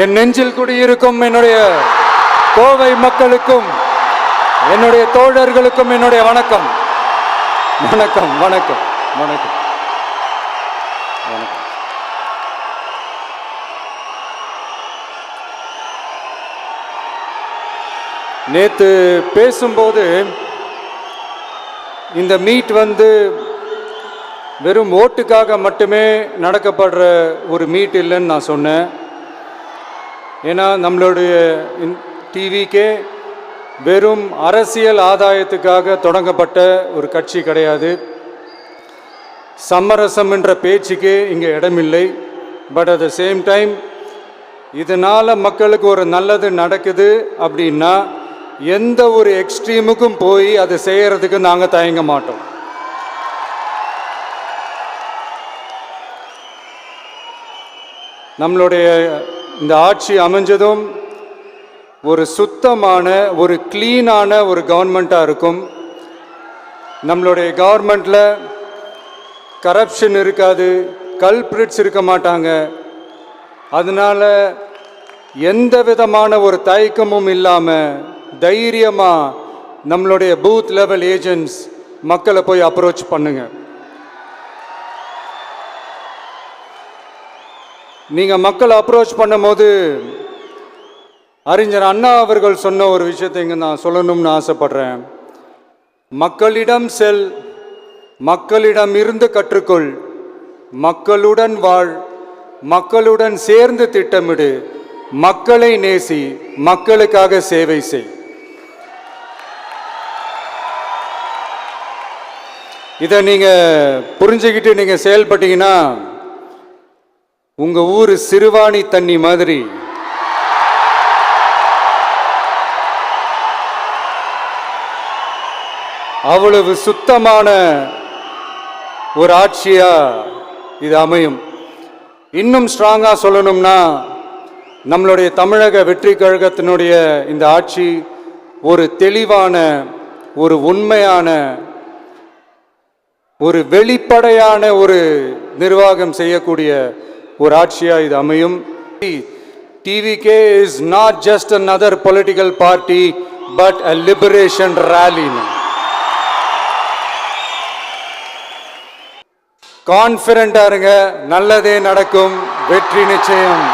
என் நெஞ்சில் குடியிருக்கும் என்னுடைய கோவை மக்களுக்கும் என்னுடைய தோழர்களுக்கும் என்னுடைய வணக்கம். வணக்கம் வணக்கம் வணக்கம் வணக்கம். நேற்று பேசும்போது இந்த மீட் வெறும் ஓட்டுக்காக மட்டுமே நடக்கப்படுற ஒரு மீட் இல்லைன்னு நான் சொன்னேன். ஏன்னா நம்மளுடைய டிவிக்கே வெறும் அரசியல் ஆதாயத்துக்காக தொடங்கப்பட்ட ஒரு கட்சி கிடையாது. சமரசம் என்ற பேச்சுக்கே இங்கே இடமில்லை. But at the same time இதனால் மக்களுக்கு ஒரு நல்லது நடக்குது அப்படின்னா எந்த ஒரு எக்ஸ்ட்ரீமுக்கும் போய் அதை செய்கிறதுக்கு நாங்கள் தயங்க மாட்டோம். நம்மளுடைய இந்த ஆட்சி அமைஞ்சதும் ஒரு சுத்தமான ஒரு க்ளீனான ஒரு கவர்மெண்ட்டாக இருக்கும். நம்மளுடைய கவர்மெண்ட்டில் கரப்ஷன் இருக்காது, கல்பிரிட்ஸ் இருக்க மாட்டாங்க. அதனால் எந்த விதமான ஒரு தயக்கமும் இல்லாமல் தைரியமாக நம்மளுடைய பூத் லெவல் ஏஜென்ட்ஸ் மக்களை போய் அப்ரோச் பண்ணுங்க. நீங்கள் மக்களை அப்ரோச் பண்ணும்போது அறிஞர் அண்ணா அவர்கள் சொன்ன ஒரு விஷயத்தை இங்கே நான் சொல்லணும்னு ஆசைப்படுறேன். மக்களிடம் செல், மக்களிடம் இருந்து கற்றுக்கொள், மக்களுடன் வாழ், மக்களுடன் சேர்ந்து திட்டமிடு, மக்களை நேசி, மக்களுக்காக சேவை செய். இதை நீங்கள் புரிஞ்சுக்கிட்டு நீங்கள் செயல்பட்டீங்கன்னா உங்கள் ஊர் சிறுவாணி தண்ணி மாதிரி அவ்வளவு சுத்தமான ஒரு ஆட்சியா இது அமையும். இன்னும் ஸ்ட்ராங்காக சொல்லணும்னா நம்மளுடைய தமிழக வெற்றி கழகத்தினுடைய இந்த ஆட்சி ஒரு தெளிவான, ஒரு உண்மையான, ஒரு வெளிப்படையான ஒரு நிர்வாகம் செய்யக்கூடிய ஒரு ஆட்சியா இது அமையும். TVK is not just another political party but a liberation rally. கான்ஃபிடென்ட்டா இருங்க, நல்லதே நடக்கும், வெற்றி நிச்சயம்.